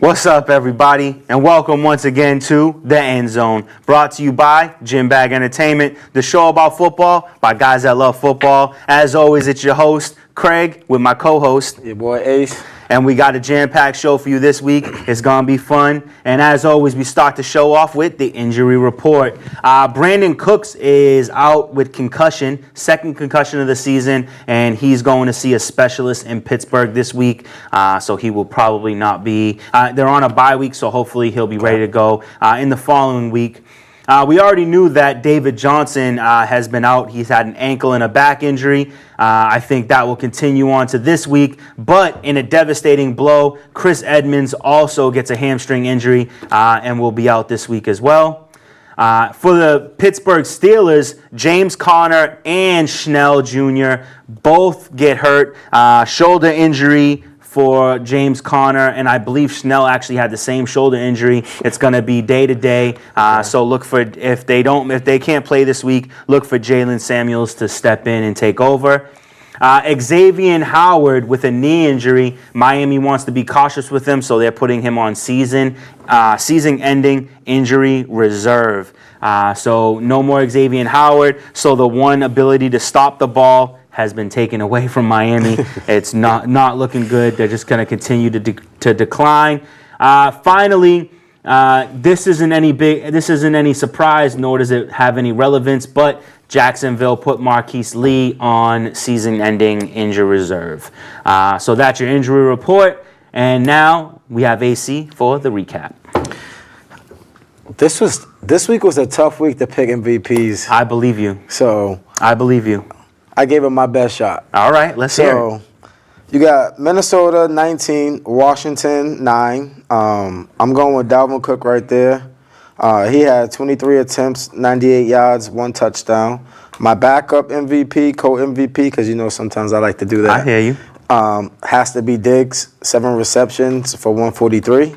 What's up, everybody, and welcome once again to The Endzone, brought to you by Gym Bag Entertainment, the show about football by guys that love football. As always, it's your host, Craig, with my co-host, your boy Ace. And we got a jam-packed show for you this week. It's going to be fun. And as always, we start the show off with the injury report. Brandon Cooks is out with concussion, second concussion of the season, and he's going to see a specialist in Pittsburgh this week. So he will probably not be. They're on a bye week, so hopefully he'll be ready to go in the following week. We already knew that David Johnson has been out. He's had an ankle and a back injury. I think that will continue on to this week. But in a devastating blow, Chris Edmonds also gets a hamstring injury and will be out this week as well. For the Pittsburgh Steelers, James Conner and Schnell Jr. both get hurt. Shoulder injury for James Conner, and I believe Schnell actually had the same shoulder injury. It's going to be day to day. So look for, if they can't play this week, look for Jalen Samuels to step in and take over. Xavier Howard with a knee injury. Miami wants to be cautious with him, so they're putting him on season-ending injury reserve. So no more Xavier Howard. So the one ability to stop the ball has been taken away from Miami. It's not looking good. They're just going to continue to decline. Finally, this isn't any surprise, nor does it have any relevance, but Jacksonville put Marquise Lee on season-ending injury reserve. So that's your injury report. And now we have AC for the recap. This week was a tough week to pick MVPs. I believe you. I believe you. I gave him my best shot. All right, let's hear it. So you got Minnesota 19, Washington 9. I'm going with Dalvin Cook right there. He had 23 attempts, 98 yards, 1 touchdown. My backup MVP, co-MVP, because you know sometimes I like to do that. I hear you. Has to be Diggs, 7 receptions for 143.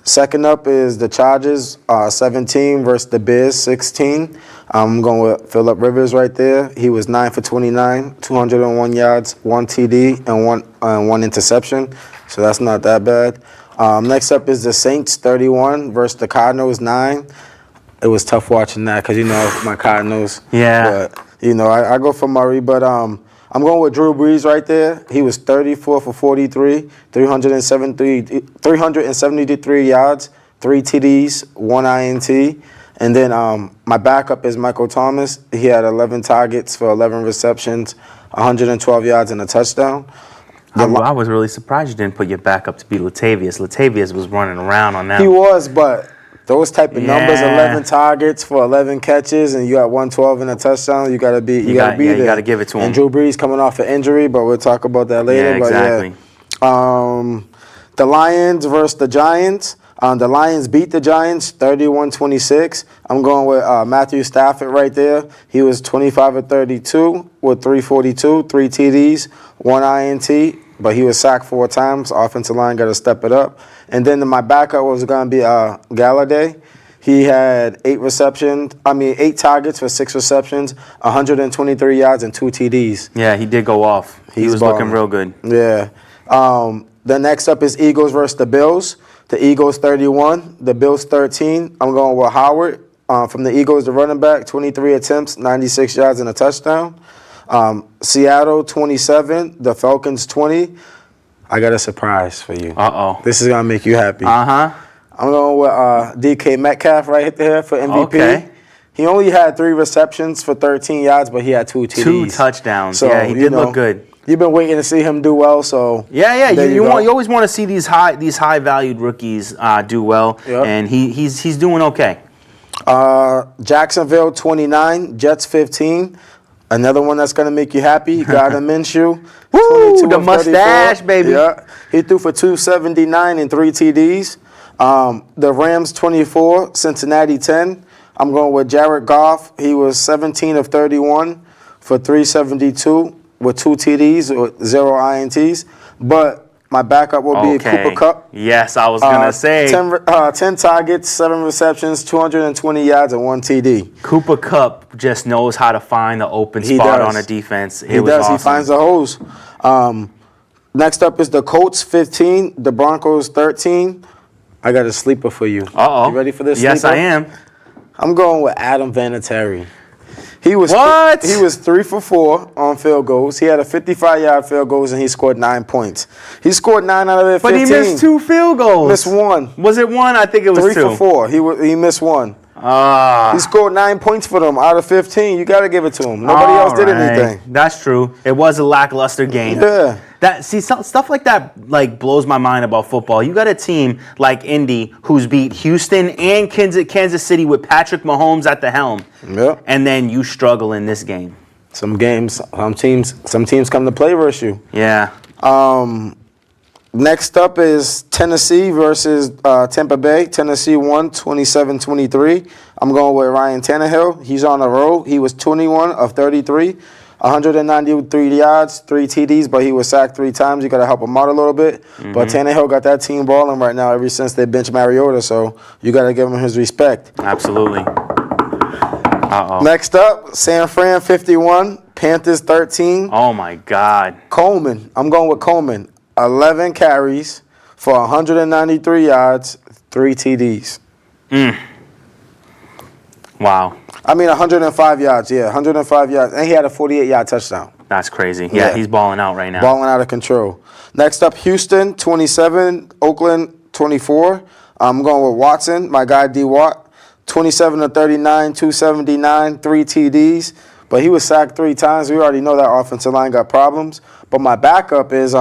Second up is the Chargers, 17 versus the Bears, 16. I'm going with Phillip Rivers right there. He was 9 for 29, 201 yards, 1 TD, and one interception. So that's not that bad. Next up is the Saints, 31 versus the Cardinals, 9. It was tough watching that because, you know, my Cardinals. Yeah. But, you know, I go for Murray, but I'm going with Drew Brees right there. He was 34 for 43, 373 yards, 3 TDs, 1 INT. And then my backup is Michael Thomas. He had 11 targets for 11 receptions, 112 yards, and a touchdown. I was really surprised you didn't put your backup to be Latavius. Latavius was running around on that. He was, but those type of numbers, 11 targets for 11 catches, and you got 112 and a touchdown, you got to be there. You got to give it to him. And Drew Brees coming off an injury, but we'll talk about that later. Yeah, exactly. But the Lions versus the Giants. The Lions beat the Giants 31-26. I'm going with Matthew Stafford right there. He was 25 of 32 with 342, 3 TDs, 1 INT, but he was sacked 4 times. Offensive line got to step it up. And then my backup was going to be Galladay. He had 8 targets for 6 receptions, 123 yards, and 2 TDs. Yeah, he did go off. He was looking real good. Yeah. The next up is Eagles versus the Bills. The Eagles 31, the Bills 13. I'm going with Howard from the Eagles, the running back, 23 attempts, 96 yards, and a touchdown. Seattle 27, the Falcons 20. I got a surprise for you. Uh-oh. This is going to make you happy. Uh-huh. I'm going with DK Metcalf right there for MVP. Okay. He only had 3 receptions for 13 yards, but he had 2 TDs. 2 touchdowns. So, yeah, he did look good. You've been waiting to see him do well, so yeah. You always want to see these high valued rookies do well, yep. And he's doing okay. Jacksonville 29, Jets 15. Another one that's gonna make you happy. Gardner Minshew. Woo! The mustache, baby. Yeah, he threw for 279 and 3 TDs. The Rams 24, Cincinnati 10. I'm going with Jared Goff. He was 17 of 31 for 372. With 2 TDs or 0 INTs, but my backup will be Cooper Kupp. Yes, I was going to say. 10 targets, 7 receptions, 220 yards, and 1 TD. Cooper Kupp just knows how to find the open spot on a defense. He does. Awesome. He finds the holes. Next up is the Colts 15, the Broncos 13. I got a sleeper for you. Uh-oh. You ready for this Yes, sleeper? I am. I'm going with Adam Vinatieri. He was What? He was 3 for 4 on field goals. He had a 55-yard field goals and he scored 9 points. He scored 9 out of their 15. But he missed 2 field goals. Missed 1. Was it 1? I think it was 3 2. for 4. He missed 1. He scored 9 points for them out of 15. You got to give it to him. Nobody else did anything. That's true. It was a lackluster game. Yeah. Stuff like that blows my mind about football. You got a team like Indy who's beat Houston and Kansas City with Patrick Mahomes at the helm. Yep. And then you struggle in this game. Some teams come to play versus you. Yeah. Next up is Tennessee versus Tampa Bay. Tennessee won 27-23. I'm going with Ryan Tannehill. He's on the road. He was 21 of 33, 193 yards, 3 TDs, but he was sacked 3 times. You got to help him out a little bit. Mm-hmm. But Tannehill got that team balling right now ever since they benched Mariota, so you got to give him his respect. Absolutely. Uh-oh. Next up, San Fran 51, Panthers 13. Oh, my God. Coleman. I'm going with Coleman. 11 carries for 193 yards, 3 TDs. Wow. I mean, 105 yards, yeah, 105 yards. And he had a 48-yard touchdown. That's crazy. Yeah, he's balling out right now. Balling out of control. Next up, Houston, 27, Oakland, 24. I'm going with Watson, my guy D. Watt, 27 of 39, 279, 3 TDs. But he was sacked 3 times. We already know that offensive line got problems. But my backup is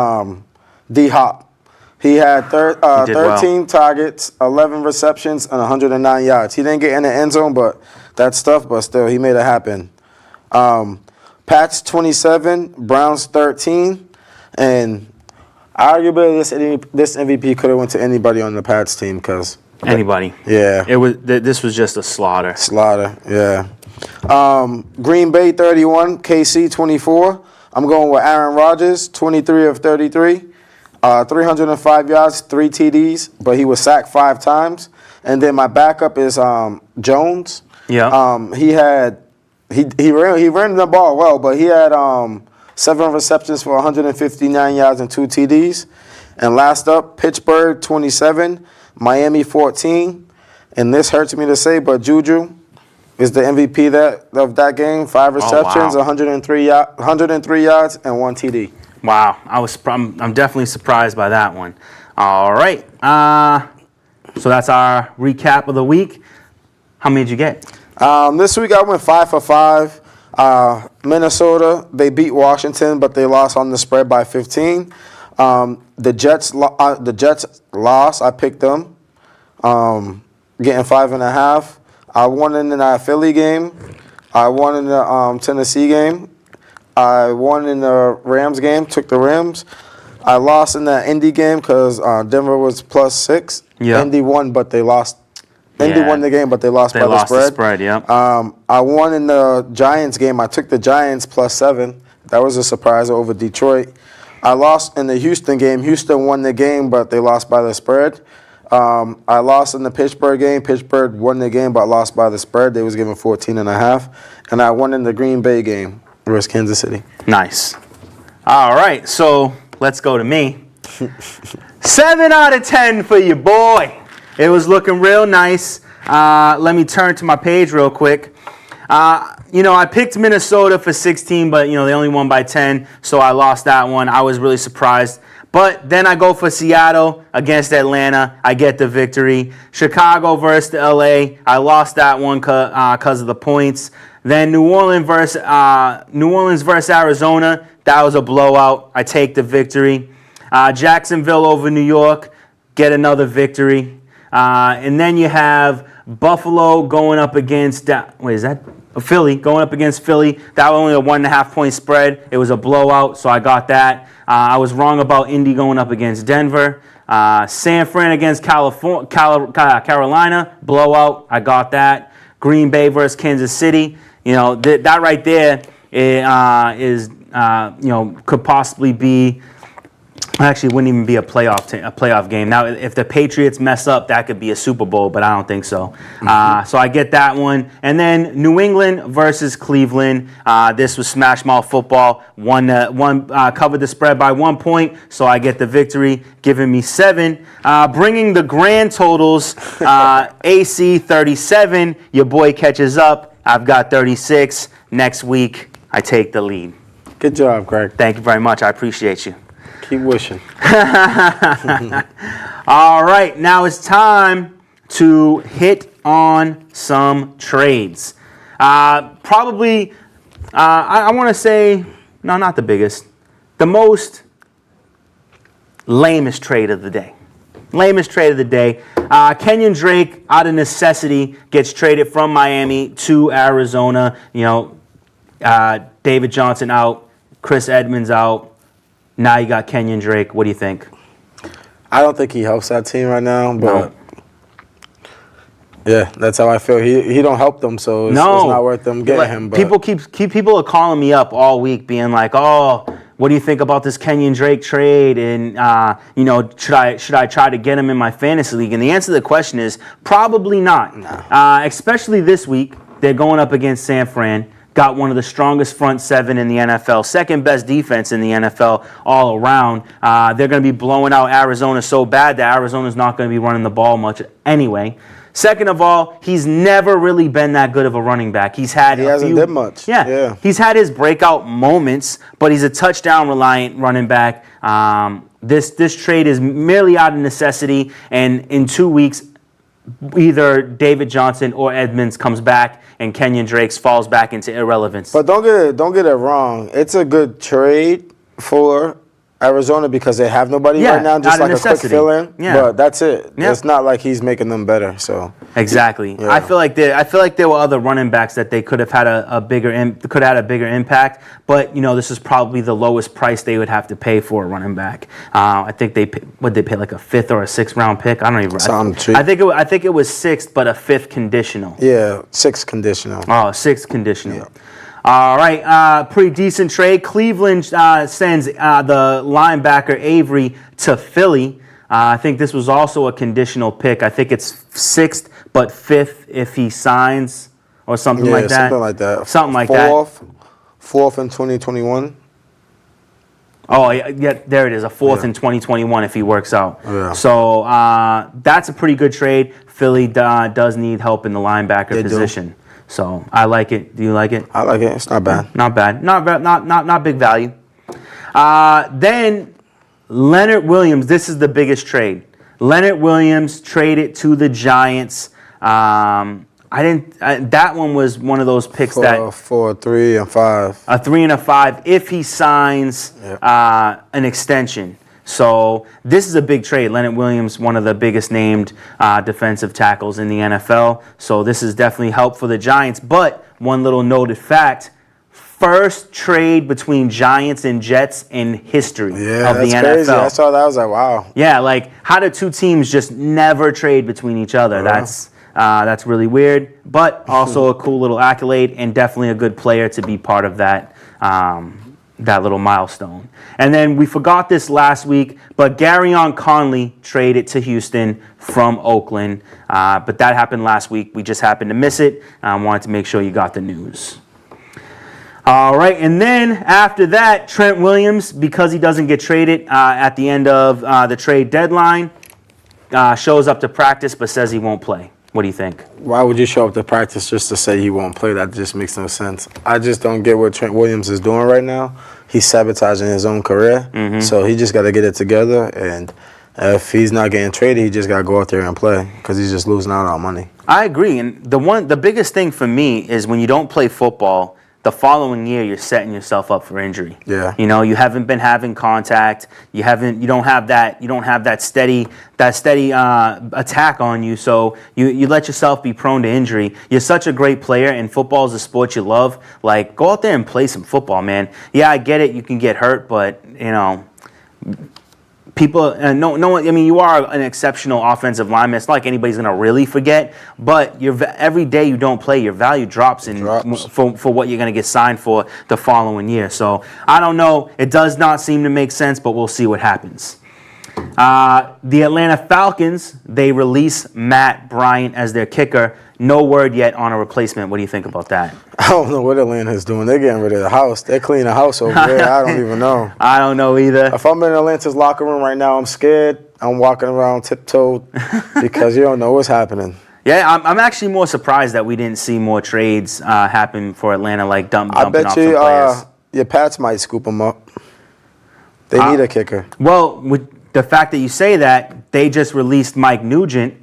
D-Hop. He had 13 targets, 11 receptions, and 109 yards. He didn't get in the end zone, but that's tough, but still, he made it happen. Pats 27, Browns 13, and arguably this MVP could have went to anybody on the Pats team because anybody. Yeah. This was just a slaughter. Yeah. Green Bay 31, KC 24. I'm going with Aaron Rodgers, 23 of 33. 305 yards, 3 TDs, but he was sacked 5 times. And then my backup is Jones. Yeah. He ran the ball well, but he had 7 receptions for 159 yards and 2 TDs. And last up, Pittsburgh 27, Miami 14. And this hurts me to say, but Juju is the MVP of that game. 5 receptions, 103 yards, and 1 TD. Wow, I'm definitely surprised by that one. All right, so that's our recap of the week. How many did you get? This week I went 5 for 5. Minnesota, they beat Washington, but they lost on the spread by 15. The Jets lost. I picked them, getting 5.5. I won in the Philly game. I won in the Tennessee game. I won in the Rams game, took the Rams. I lost in the Indy game because Denver was +6. Yeah. Indy won, but they lost. Indy won the game, but they lost by the spread. The spread, yeah. I won in the Giants game. I took the Giants +7. That was a surprise over Detroit. I lost in the Houston game. Houston won the game, but they lost by the spread. I lost in the Pittsburgh game. Pittsburgh won the game, but lost by the spread. They was given 14.5. And I won in the Green Bay game versus Kansas City. Nice. All right, so let's go to me. 7 out of 10 for you, boy. It was looking real nice. Let me turn to my page real quick. I picked Minnesota for 16, but, they only won by 10, so I lost that one. I was really surprised. But then I go for Seattle against Atlanta. I get the victory. Chicago versus LA. I lost that one because of the points. Then New Orleans versus Arizona. That was a blowout. I take the victory. Jacksonville over New York. Get another victory. And then you have Buffalo going up against Philly going up against Philly. That was only a 1.5 point spread. It was a blowout, so I got that. I was wrong about Indy going up against Denver. San Fran against Carolina, blowout. I got that. Green Bay versus Kansas City. That right there is could possibly be Actually, it wouldn't even be a playoff game. Now, if the Patriots mess up, that could be a Super Bowl, but I don't think so. So I get that one. And then New England versus Cleveland. This was smash mouth football. One covered the spread by 1 point, so I get the victory, giving me 7. Bringing the grand totals, AC 37. Your boy catches up. I've got 36. Next week, I take the lead. Good job, Greg. Thank you very much. I appreciate you. Keep wishing. All right, now it's time to hit on some trades. Probably, I want to say, no, not the biggest, the most lamest trade of the day. Lamest trade of the day. Kenyon Drake, out of necessity, gets traded from Miami to Arizona. David Johnson out, Chris Edmonds out. Now you got Kenyon Drake. What do you think? I don't think he helps that team right now, but yeah, that's how I feel. He don't help them, so it's not worth them getting him. But people are calling me up all week, being like, "Oh, what do you think about this Kenyon Drake trade?" And should I try to get him in my fantasy league? And the answer to the question is probably not. No. Especially this week, they're going up against San Fran. Got one of the strongest front seven in the NFL, second best defense in the NFL all around. They're going to be blowing out Arizona so bad that Arizona's not going to be running the ball much anyway. Second of all, he's never really been that good of a running back. He hasn't did much. Yeah, he's had his breakout moments, but he's a touchdown reliant running back. This trade is merely out of necessity, and in 2 weeks, either David Johnson or Edmonds comes back and Kenyon Drake falls back into irrelevance. But don't get it wrong. It's a good trade for Arizona because they have nobody right now, just like a quick fill-in. Yeah. But that's it. Yeah. It's not like he's making them better. So exactly. Yeah. I feel like there were other running backs that they could have had a bigger impact. But this is probably the lowest price they would have to pay for a running back. I think they pay like a 5th or a 6th round pick. I don't even. I think it was 6th, but a 5th conditional. Yeah, 6th conditional. Oh, 6th conditional. Yeah. All right, pretty decent trade. Cleveland sends the linebacker Avery to Philly. I think this was also a conditional pick. I think it's 6th, but 5th if he signs or something like that. Something like that. Something like that. 4th in 2021. Oh, yeah, there it is. A 4th in 2021 if he works out. Yeah. So that's a pretty good trade. Philly does need help in the linebacker position. So I like it. Do you like it? I like it. It's not bad. Not bad. Not big value. Then Leonard Williams. This is the biggest trade. Leonard Williams traded to the Giants. That one was one of those picks for 3 and 5. A 3 and a 5 if he signs an extension. So this is a big trade. Leonard Williams, one of the biggest named defensive tackles in the NFL. So this is definitely help for the Giants. But one little noted fact, first trade between Giants and Jets in history of the NFL. Crazy. I saw that. I was like, wow. Yeah, like how do two teams just never trade between each other? That's really weird, but also a cool little accolade and definitely a good player to be part of that little milestone. And then we forgot this last week, but Garyon Conley traded to Houston from Oakland. But that happened last week. We just happened to miss it. I wanted to make sure you got the news. All right, and then after that, Trent Williams, because he doesn't get traded at the end of the trade deadline, shows up to practice but says he won't play. What do you think? Why would you show up to practice just to say he won't play? That just makes no sense. I just don't get what Trent Williams is doing right now. He's sabotaging his own career. Mm-hmm. So he just got to get it together. And if he's not getting traded, he just got to go out there and play because he's just losing out on money. I agree. And the biggest thing for me is when you don't play football, the following year you're setting yourself up for injury. Yeah. You haven't been having contact. You don't have that steady attack on you. So you let yourself be prone to injury. You're such a great player, and football is a sport you love. Like, go out there and play some football, man. Yeah, I get it. You can get hurt, but people, no one. I mean, you are an exceptional offensive lineman. It's not like anybody's gonna really forget. But every day you don't play, your value drops for what you're gonna get signed for the following year. So I don't know. It does not seem to make sense, but we'll see what happens. The Atlanta Falcons, they release Matt Bryant as their kicker. No word yet on a replacement. What do you think about that? I don't know what Atlanta's doing. They're getting rid of the house. They're cleaning the house over there. I don't even know. I don't know either. If I'm in Atlanta's locker room right now, I'm scared. I'm walking around tiptoed because you don't know what's happening. Yeah, I'm actually more surprised that we didn't see more trades happen for Atlanta, like dumping off some players. Your Pats might scoop them up. They need a kicker. Well, with the fact that you say that, they just released Mike Nugent.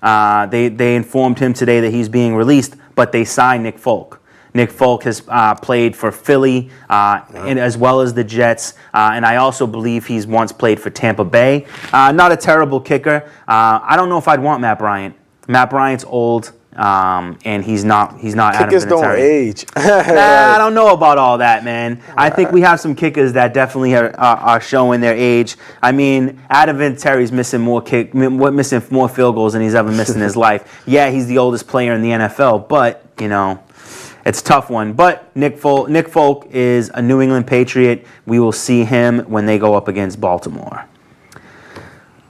They informed him today that he's being released, but they signed Nick Folk. Nick Folk has played for Philly and as well as the Jets, and I also believe he's once played for Tampa Bay. Not a terrible kicker. I don't know if I'd want Matt Bryant. Matt Bryant's old, and he's not Adam Kickers don't Vinatieri. age. I don't know about all that, man. I think we have some kickers that definitely are showing their age. I mean, Adam Vinatieri's missing more field goals than he's ever missed in his life. Yeah, he's the oldest player in the NFL, but it's a tough one. But Nick Folk is a New England Patriot. We will see him when they go up against Baltimore.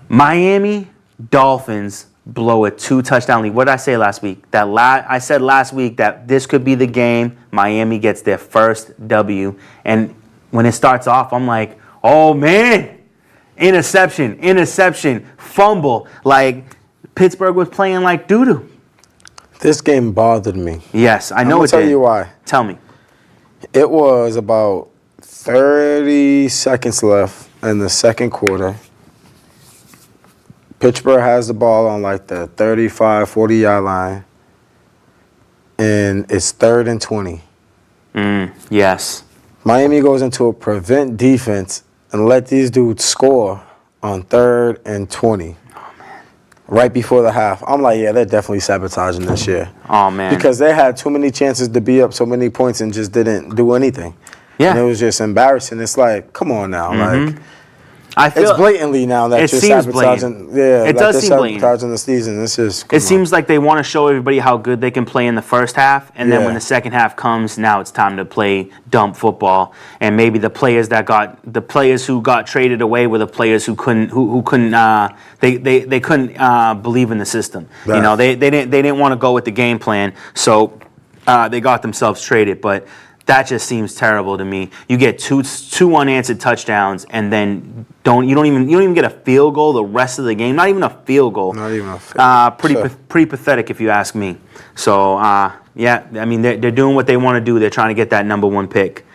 Miami Dolphins blow a 2-touchdown lead. What did I say last week? I said last week that this could be the game Miami gets their first W. And when it starts off, I'm like, oh, man. Interception, fumble. Like, Pittsburgh was playing like doo-doo. This game bothered me. Yes, I know it did. I'll tell you why. Tell me. It was about 30 seconds left in the second quarter. Pittsburgh has the ball on like the 35, 40-yard line, and it's 3rd and 20. Yes. Miami goes into a prevent defense and let these dudes score on 3rd and 20. Oh, man. Right before the half. I'm like, yeah, they're definitely sabotaging this year. Oh, man. Because they had too many chances to be up so many points and just didn't do anything. Yeah. And it was just embarrassing. It's like, come on now. Like, I feel it's blatantly now that you're sabotaging. Yeah, it does seem blatant. Sabotaging the season. It's just. It seems like they want to show everybody how good they can play in the first half, and then when the second half comes, now it's time to play dumb football. And maybe the players who got traded away were the players who couldn't they couldn't believe in the system. Right. They didn't want to go with the game plan, so they got themselves traded, but. That just seems terrible to me. You get two unanswered touchdowns, and then you don't even get a field goal the rest of the game. Not even a field goal. Not even a field goal. Pretty pathetic, if you ask me. So yeah, I mean they're doing what they want to do. They're trying to get that number 1 pick.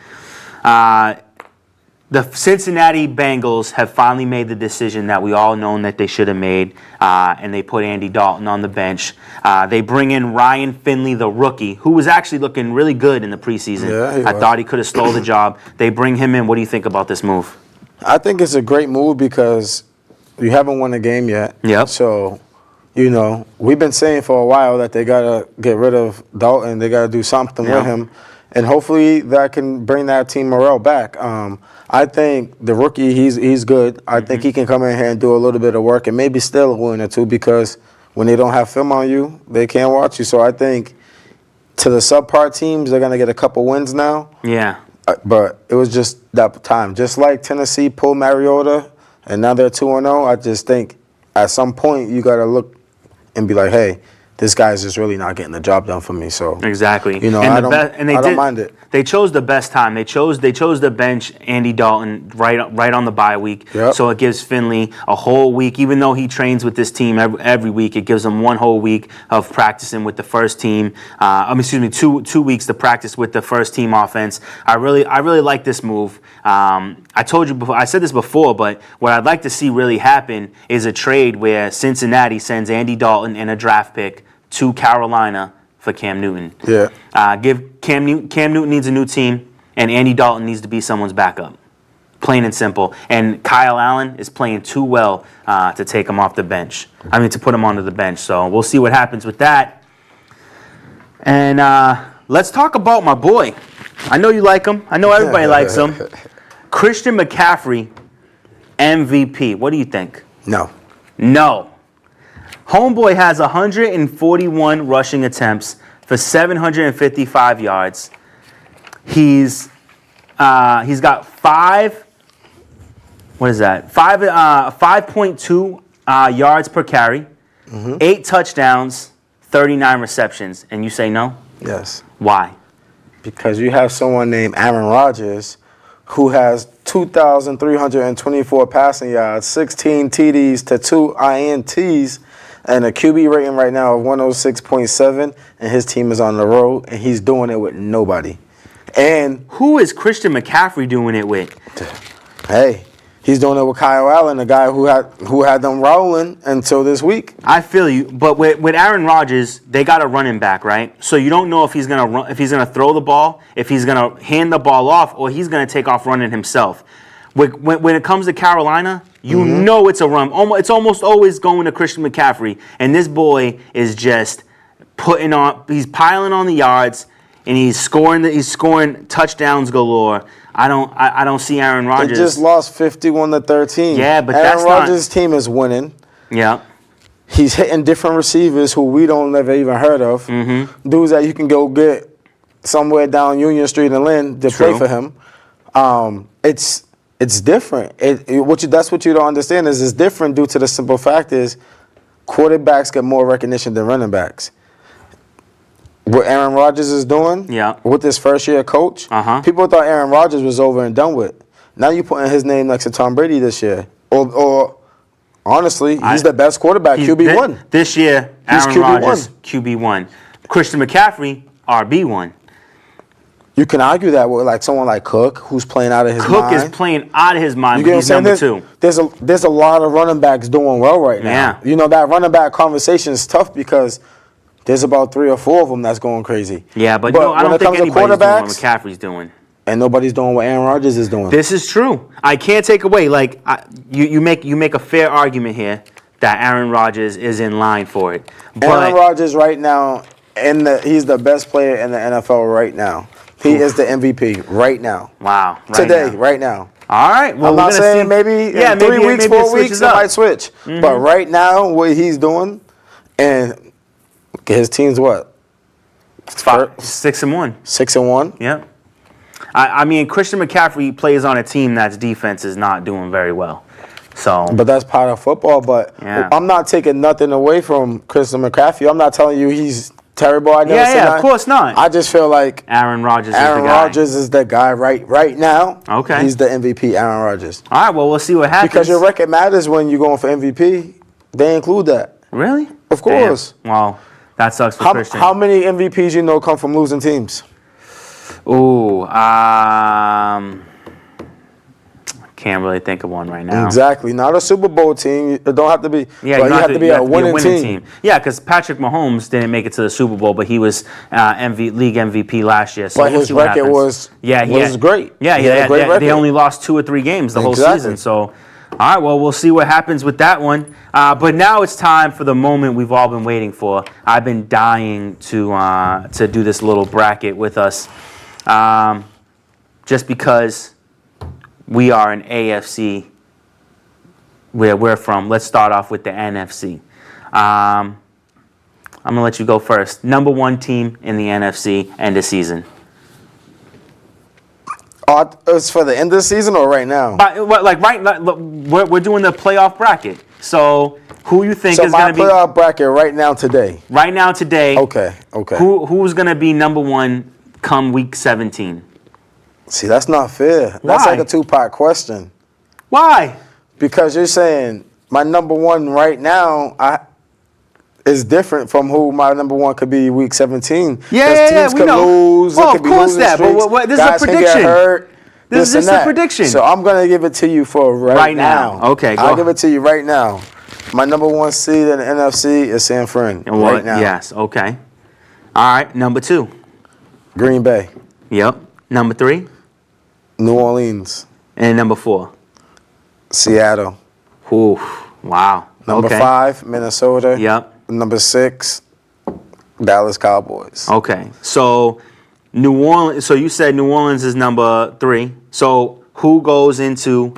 The Cincinnati Bengals have finally made the decision that we all known that they should have made, and they put Andy Dalton on the bench. They bring in Ryan Finley, the rookie, who was actually looking really good in the preseason. Yeah, I thought he could have stole the job. They bring him in. What do you think about this move? I think it's a great move because you haven't won a game yet. Yep. So, we've been saying for a while that they got to get rid of Dalton. They got to do something with him. And hopefully that can bring that team morale back. I think the rookie, he's good. I think he can come in here and do a little bit of work and maybe steal a win or two because when they don't have film on you, they can't watch you. So I think to the subpar teams, they're going to get a couple wins now. Yeah. But it was just that time. Just like Tennessee pulled Mariota and now they're 2-0, I just think at some point you got to look and be like, hey, this guy's just really not getting the job done for me. So exactly, I don't mind it. They chose the best time. They chose to bench Andy Dalton right on the bye week. Yep. So it gives Finley a whole week. Even though he trains with this team every week, it gives him 1 whole week of practicing with the first team. 2 weeks to practice with the first team offense. I really like this move. I told you before. I said this before, but what I'd like to see really happen is a trade where Cincinnati sends Andy Dalton and a draft pick to Carolina for Cam Newton. Yeah. Give Cam Newton needs a new team, and Andy Dalton needs to be someone's backup. Plain and simple. And Kyle Allen is playing too well to take him off the bench. To put him onto the bench. So we'll see what happens with that. And let's talk about my boy. I know you like him. I know everybody likes him. Christian McCaffrey MVP. What do you think? No. No. Homeboy has 141 rushing attempts for 755 yards. He's got 5.2 yards per carry, 8 touchdowns, 39 receptions. And you say no? Yes. Why? Because you have someone named Aaron Rodgers who has 2,324 passing yards, 16 TDs to 2 INTs, and a QB rating right now of 106.7, and his team is on the road, and he's doing it with nobody. And who is Christian McCaffrey doing it with? Hey, he's doing it with Kyle Allen, the guy who had them rolling until this week. I feel you, but with Aaron Rodgers, they got a running back, right? So you don't know if he's gonna run, if he's gonna throw the ball, if he's gonna hand the ball off, or he's gonna take off running himself. When it comes to Carolina, you know it's a run. It's almost always going to Christian McCaffrey, and this boy is just he's piling on the yards, and he's scoring touchdowns galore. I don't see Aaron Rodgers. They just lost 51-13. Yeah, but Aaron Rodgers' team is winning. Yeah. He's hitting different receivers who we don't never even heard of. Dudes that you can go get somewhere down Union Street in Lynn to play for him. It's different. That's what you don't understand is it's different due to the simple fact is quarterbacks get more recognition than running backs. What Aaron Rodgers is doing with this first-year coach, people thought Aaron Rodgers was over and done with. Now you're putting his name next to Tom Brady this year. Or honestly, he's the best quarterback, QB1. This year, Aaron Rodgers, QB1. Christian McCaffrey, RB1. You can argue that with like someone like Cook, who's playing out of his mind. Cook is playing out of his mind, but he's number 2. There's a lot of running backs doing well right now. Yeah. You know, that running back conversation is tough because there's about 3 or 4 of them that's going crazy. Yeah, but no, I don't think anybody's doing what McCaffrey's doing. And nobody's doing what Aaron Rodgers is doing. This is true. I can't take away, you make a fair argument here that Aaron Rodgers is in line for it. But Aaron Rodgers right now, he's the best player in the NFL right now. He is the MVP right now. Wow. Right now. All right. Well, I'm not saying maybe in 3 weeks, 4 weeks, it might switch. But right now, what he's doing, and his team's what? 6-1. 6-1? Yeah. I mean, Christian McCaffrey plays on a team that's defense is not doing very well. So, but that's part of football. But I'm not taking nothing away from Christian McCaffrey. I'm not telling you he's terrible. I never said that. Of course not. I just feel like Aaron Rodgers is the guy right now. Okay. He's the MVP, Aaron Rodgers. All right, well, we'll see what happens. Because your record matters when you're going for MVP. They include that. Really? Of course. Damn. Well, that sucks for Christian. How many MVPs you know come from losing teams? Ooh, can't really think of one right now. Exactly. Not a Super Bowl team. It don't have to be. Yeah, but you have to be a winning team. Yeah, because Patrick Mahomes didn't make it to the Super Bowl, but he was league MVP last year. So but his record was great. Yeah, they only lost 2 or 3 games the whole season. So, all right, well, we'll see what happens with that one. But now it's time for the moment we've all been waiting for. I've been dying to do this little bracket with us, just because we are an AFC where we're from. Let's start off with the NFC. I'm going to let you go first. Number 1 team in the NFC end of season. It's for the end of the season or right now? We're doing the playoff bracket. So who you think is going to be... So my playoff bracket right now today. Right now today. Okay. Who's going to be number 1 come week 17? See, that's not fair. Why? That's like a 2-part question. Why? Because you're saying my number 1 right now is different from who my number 1 could be week 17. Yeah, teams we could know. lose. Well, it of could course be that. But this is a guys prediction. Can get hurt, this is a prediction. So I'm going to give it to you for right now. Okay, go. I'll give it to you right now. My number 1 seed in the NFC is San Fran right now. Yes, okay. All right, number 2. Green Bay. Yep. Number 3. New Orleans. And number 4. Seattle. Ooh, wow. Number 5, Minnesota. Yep. Number 6, Dallas Cowboys. Okay. So New Orleans. So you said New Orleans is number 3. So who goes into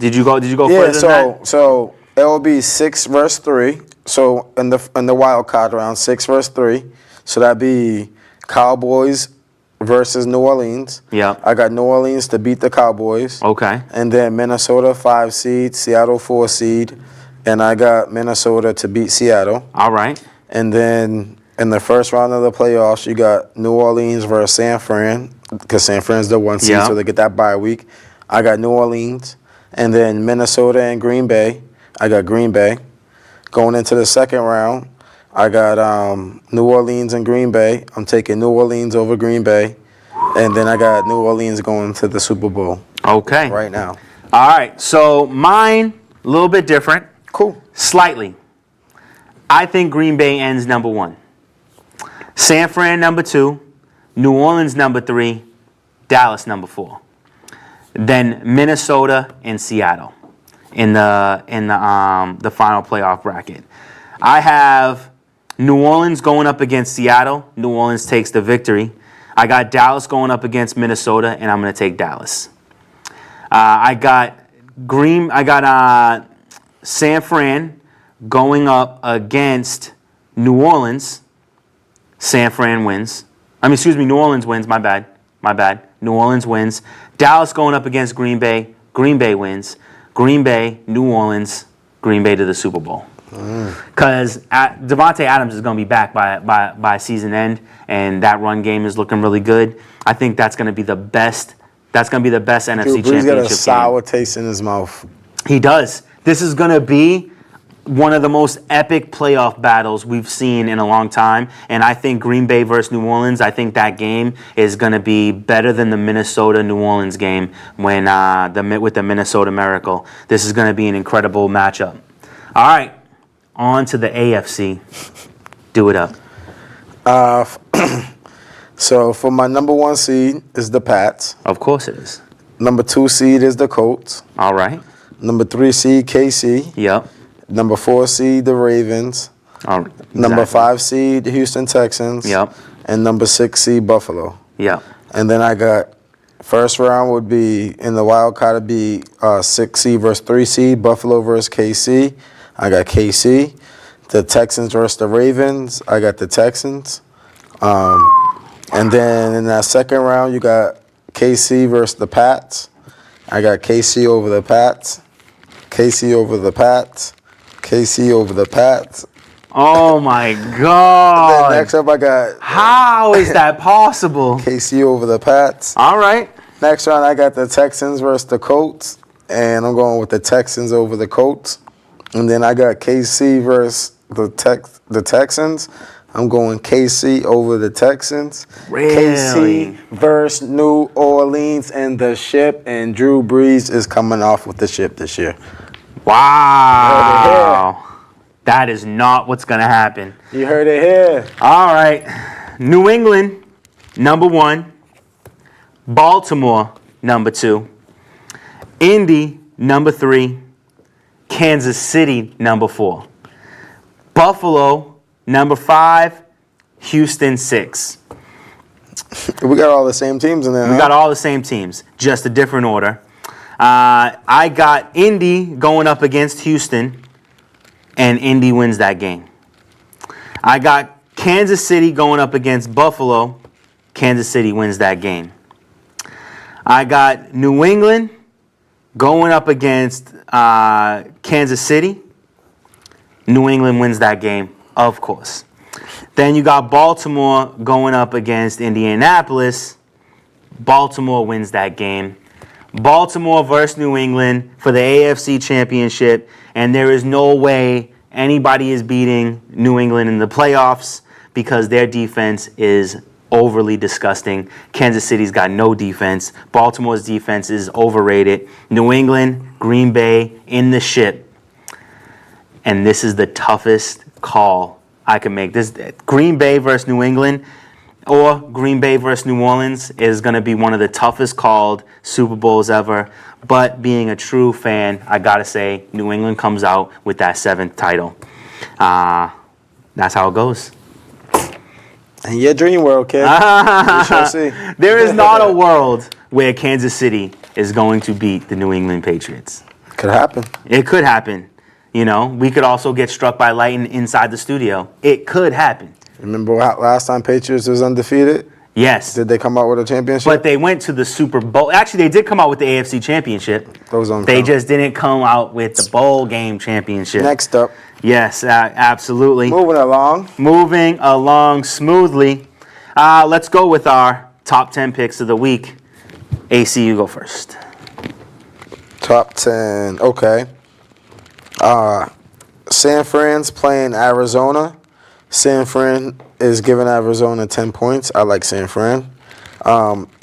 Did you go Yeah, further than that? so it will be 6 versus 3. So in the wild card round, 6 versus 3. So that'd be Cowboys versus New Orleans. Yeah. I got New Orleans to beat the Cowboys. Okay. And then Minnesota 5 seed, Seattle 4 seed, and I got Minnesota to beat Seattle. All right. And then in the first round of the playoffs, you got New Orleans versus San Fran, because San Fran's the 1 seed, Yeah. so they get that bye week. I got New Orleans, and then Minnesota and Green Bay. I got Green Bay. Going into the second round, I got New Orleans and Green Bay. I'm taking New Orleans over Green Bay. And then I got New Orleans going to the Super Bowl Okay. right now. All right. So mine a little bit different. Cool. Slightly. I think Green Bay ends number 1. San Fran number 2. New Orleans number 3. Dallas number 4. Then Minnesota and Seattle in the final playoff bracket. I have New Orleans going up against Seattle. New Orleans takes the victory. I got Dallas going up against Minnesota, and I'm going to take Dallas. I got San Fran going up against New Orleans. San Fran wins. New Orleans wins. My bad. New Orleans wins. Dallas going up against Green Bay. Green Bay wins. Green Bay, New Orleans, Green Bay to the Super Bowl. Because Devontae Adams is going to be back by season end, and that run game is looking really good. I think that's going to be the best. That's going to be the best NFC Drew Brees Championship got a sour game. taste in his mouth. He does. This is going to be one of the most epic playoff battles we've seen in a long time, and I think Green Bay versus New Orleans, I think that game is going to be better than the Minnesota-New Orleans game when with the Minnesota Miracle. This is going to be an incredible matchup. All right, on to the AFC. Do it up. So for my number 1 seed is the Pats. Of course it is. Number 2 seed is the Colts. All right. Number 3 seed KC. Yep. Number 4 seed the Ravens. All right. Number 5 seed Houston Texans. Yep. And number 6 seed Buffalo. Yep. And then I got first round would be in the wild card would be 6 seed versus 3 seed Buffalo versus KC. I got KC. The Texans versus the Ravens. I got the Texans. And then in that second round you got KC versus the Pats. I got KC over the Pats. KC over the Pats. KC over the Pats. Oh my God. Then next up I got How is that possible? KC over the Pats. All right. Next round I got the Texans versus the Colts. And I'm going with the Texans over the Colts. And then I got KC versus the Texans. I'm going KC over the Texans. Really? KC versus New Orleans and the ship. And Drew Brees is coming off with the ship this year. Wow. That is not what's going to happen. You heard it here. All right. New England, number 1. Baltimore, number 2. Indy, number 3. Kansas City, number 4. Buffalo, number 5. Houston, 6. We got all the same teams in there. We got all the same teams, just a different order. I got Indy going up against Houston, and Indy wins that game. I got Kansas City going up against Buffalo. Kansas City wins that game. I got New England going up against Kansas City. New England wins that game, of course. Then you got Baltimore going up against Indianapolis. Baltimore wins that game. Baltimore versus New England for the AFC Championship, and there is no way anybody is beating New England in the playoffs because their defense is overly disgusting. Kansas City's got no defense. Baltimore's defense is overrated. New England, Green Bay in the ship. And this is the toughest call I can make. This Green Bay versus New England or Green Bay versus New Orleans is going to be one of the toughest called Super Bowls ever. But being a true fan, I got to say New England comes out with that 7th title. That's how it goes. In your dream world, kid. We shall see. There is not a world where Kansas City is going to beat the New England Patriots. Could happen. It could happen. You know, we could also get struck by lightning inside the studio. It could happen. Remember last time Patriots was undefeated? Yes. Did they come out with a championship? But they went to the Super Bowl. Actually, they did come out with the AFC Championship. Those don't They count. just didn't come out with the bowl game championship. Next up. Yes, absolutely. Moving along smoothly. Let's go with our top 10 picks of the week. AC, you go first. Top 10. Okay. San Fran's playing Arizona. San Fran is giving Arizona 10 points. I like San Fran.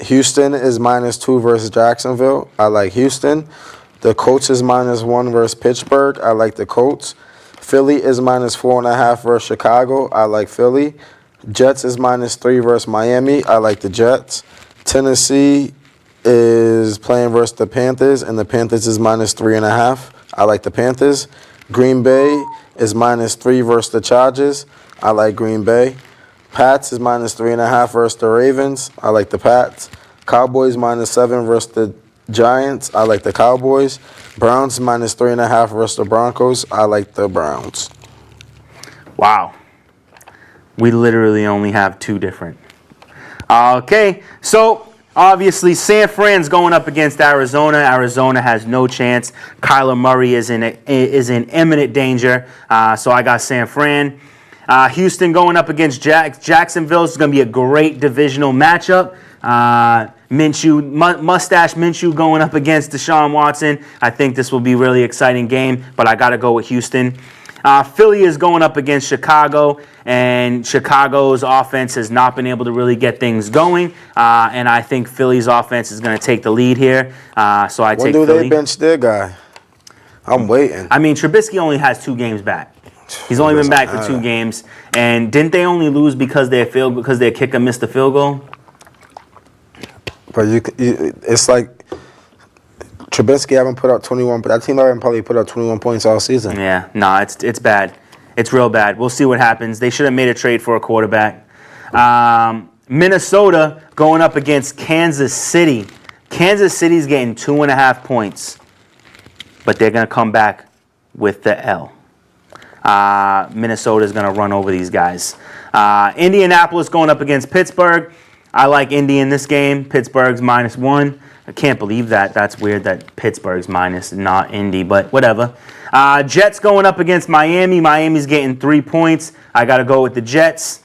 Houston is -2 versus Jacksonville. I like Houston. The Colts is -1 versus Pittsburgh. I like the Colts. Philly is -4.5 versus Chicago. I like Philly. Jets is -3 versus Miami. I like the Jets. Tennessee is playing versus the Panthers, and the Panthers is -3.5. I like the Panthers. Green Bay is -3 versus the Chargers. I like Green Bay. Pats is -3.5 versus the Ravens. I like the Pats. Cowboys -7 versus the Giants. I like the Cowboys. Browns -3.5 versus the Broncos. I like the Browns. Wow. We literally only have two different. Okay, so obviously San Fran's going up against Arizona. Arizona has no chance. Kyler Murray is in imminent danger. So I got San Fran. Houston going up against Jacksonville. It's going to be a great divisional matchup. Mustache Minshew going up against Deshaun Watson. I think this will be a really exciting game, but I got to go with Houston. Philly is going up against Chicago, and Chicago's offense has not been able to really get things going, and I think Philly's offense is going to take the lead here, so I take Philly. When do they bench their guy? I'm waiting. I mean, Trubisky only has 2 games back. He's only been back for 2 games, and didn't they only lose because their kicker missed the field goal? But it's like Trubisky haven't put up 21, but that team haven't probably put up 21 points all season. Yeah, no, it's bad. It's real bad. We'll see what happens. They should have made a trade for a quarterback. Minnesota going up against Kansas City. Kansas City's getting 2.5 points, but they're going to come back with the L. Minnesota's going to run over these guys. Indianapolis going up against Pittsburgh. I like Indy in this game. Pittsburgh's -1. I can't believe that. That's weird that Pittsburgh's minus, not Indy, but whatever. Jets going up against Miami. Miami's getting 3 points. I got to go with the Jets.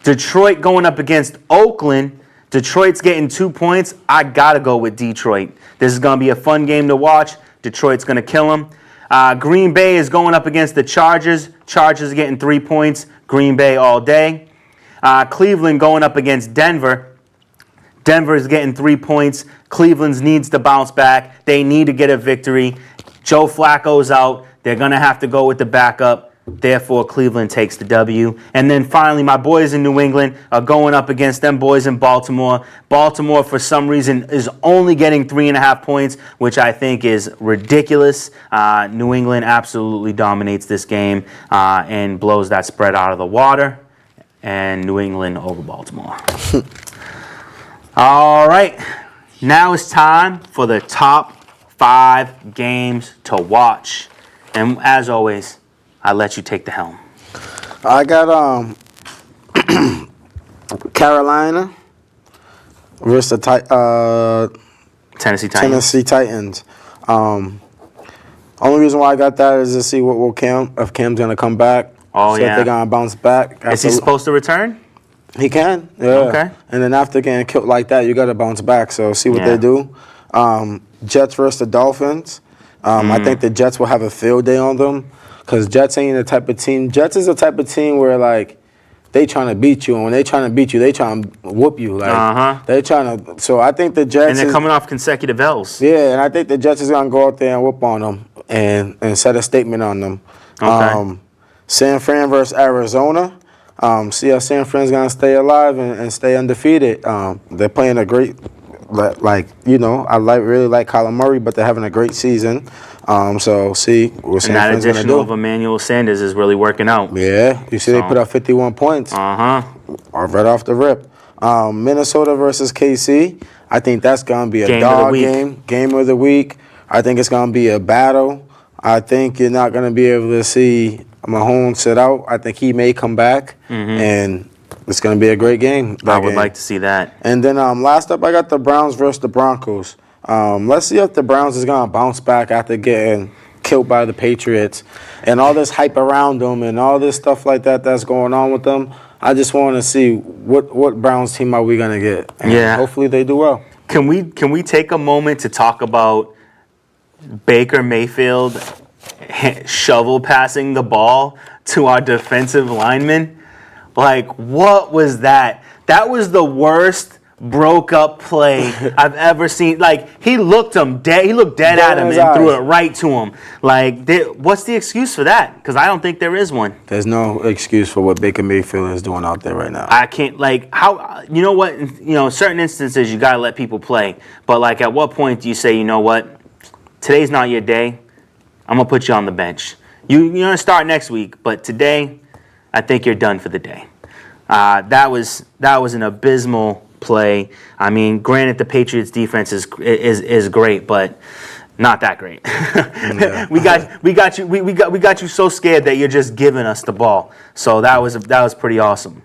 Detroit going up against Oakland. Detroit's getting 2 points. I got to go with Detroit. This is going to be a fun game to watch. Detroit's going to kill them. Green Bay is going up against the Chargers. Chargers are getting 3 points. Green Bay all day. Cleveland going up against Denver. Denver is getting 3 points. Cleveland needs to bounce back. They need to get a victory. Joe Flacco's out. They're going to have to go with the backup. Therefore, Cleveland takes the W. And then finally, my boys in New England are going up against them boys in Baltimore. Baltimore, for some reason, is only getting 3.5 points, which I think is ridiculous. New England absolutely dominates this game and blows that spread out of the water. And New England over Baltimore. All right. Now it's time for the top 5 games to watch. And as always, I let you take the helm. I got Carolina versus the Tennessee Titans. Only reason why I got that is to see if Cam's gonna come back. Oh, so yeah. if they're gonna bounce back. Is he supposed to return? He can. Yeah. Okay. And then after getting killed like that, you gotta bounce back. So see what they do. Jets versus the Dolphins. I think the Jets will have a field day on them. Because Jets ain't the type of team. Jets is the type of team where, like, they trying to beat you. And when they trying to beat you, they trying to whoop you. Like, they trying to. So I think the Jets. And they're coming off consecutive L's. Yeah, and I think the Jets is going to go out there and whoop on them and set a statement on them. Okay. San Fran versus Arizona. See how San Fran's going to stay alive and stay undefeated. They're playing a great. I really like Kyler Murray, but they're having a great season. So see what San Fran's going to do. And that addition of Emmanuel Sanders is really working out. Yeah, you see they put up 51 points. Right off the rip. Minnesota versus KC. I think that's going to be a dog game of the week. I think it's going to be a battle. I think you're not going to be able to see Mahomes sit out. I think he may come back, and it's going to be a great game. I would like to see that. And then last up, I got the Browns versus the Broncos. Let's see if the Browns is going to bounce back after getting killed by the Patriots and all this hype around them and all this stuff like that that's going on with them. I just want to see what Browns team are we going to get. And hopefully they do well. Can we take a moment to talk about Baker Mayfield shovel passing the ball to our defensive lineman? Like, what was that? That was the worst broke up play I've ever seen. Like, he looked dead at him and threw it right to him. Like, what's the excuse for that? Because I don't think there is one. There's no excuse for what Baker Mayfield is doing out there right now. I can't, like, how, you know what, certain instances you got to let people play. But, like, at what point do you say, you know what, today's not your day, I'm going to put you on the bench. You're going to start next week, but today, I think you're done for the day. That was an abysmal play. I mean, granted, the Patriots' defense is great, but not that great. Yeah. we got you so scared that you're just giving us the ball. So that was pretty awesome.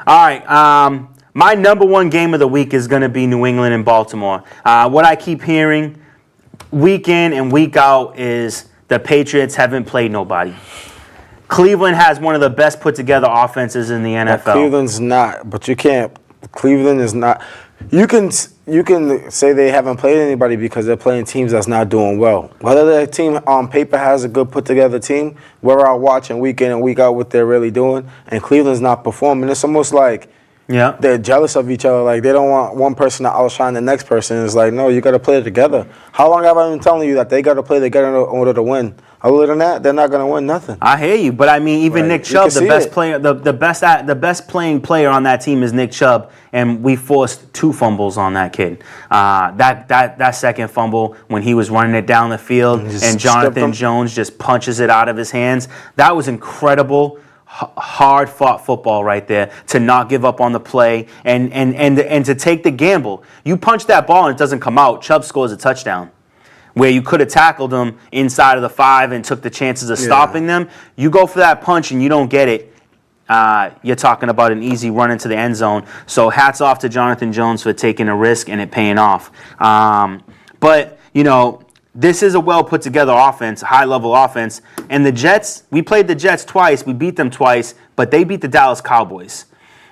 All right, my number one game of the week is going to be New England and Baltimore. What I keep hearing week in and week out is the Patriots haven't played nobody. Cleveland has one of the best put together offenses in the NFL. But Cleveland's not, but you can't. Cleveland is not. You can say they haven't played anybody because they're playing teams that's not doing well. Whether their team on paper has a good put together team, we're out watching week in and week out what they're really doing, and Cleveland's not performing. It's almost like they're jealous of each other. Like, they don't want one person to outshine the next person. It's like, no, you got to play together. How long have I been telling you that they got to play together in order to win? Other than that, they're not going to win nothing. I hear you, but I mean, even Nick Chubb, the best player, the best playing player on that team is Nick Chubb, and we forced 2 fumbles on that kid. That second fumble when he was running it down the field and Jonathan Jones just punches it out of his hands. That was incredible. Hard-fought football right there, to not give up on the play and to take the gamble. You punch that ball and it doesn't come out, Chubb scores a touchdown. Where you could have tackled them inside of the 5 and took the chances of stopping them. You go for that punch and you don't get it. You're talking about an easy run into the end zone. So hats off to Jonathan Jones for taking a risk and it paying off. But, this is a well put together offense, high level offense. And the Jets, we played the Jets twice. We beat them twice, but they beat the Dallas Cowboys.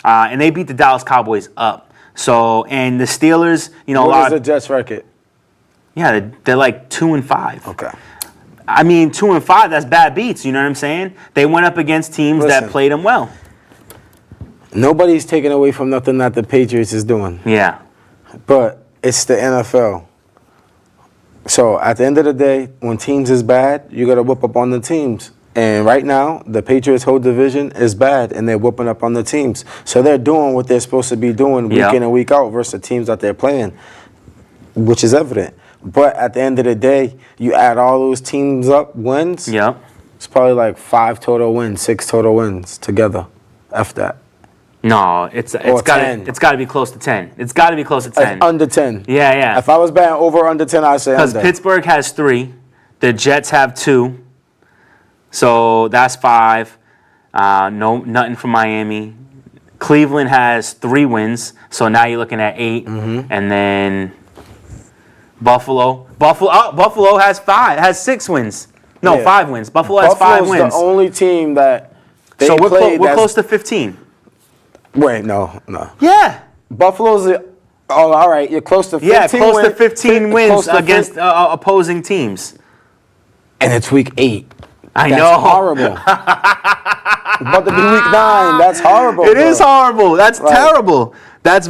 And they beat the Dallas Cowboys up. So, and the Steelers, What is the Jets record? Yeah, they're like 2-5. Okay. I mean, 2-5, that's bad beats, you know what I'm saying? They went up against teams that played them well. Nobody's taking away from nothing that the Patriots is doing. Yeah. But it's the NFL. So at the end of the day, when teams is bad, you got to whip up on the teams. And right now, the Patriots' whole division is bad, and they're whipping up on the teams. So they're doing what they're supposed to be doing week in and week out versus the teams that they're playing, which is evident. But at the end of the day, you add all those teams up, wins. Yeah. It's probably like 5 total wins, 6 total wins together. F that. No, it's got to be close to 10. It's got to be close to 10. Under 10. Yeah. If I was betting over under 10, I'd say under. Because Pittsburgh has 3, the Jets have 2, so that's 5. Nothing from Miami. Cleveland has 3 wins, so now you're looking at 8, and then Buffalo has 6 wins. No, 5 wins. Buffalo has 5 wins. Buffalo's the only team that so we're close to 15. Wait, no. Yeah. Buffalo's all right. You're close to 15. Yeah, close to 15 wins against opposing teams. And it's week 8. I That's know. Horrible. About to be week 9. That's horrible. It is horrible. That's terrible. It's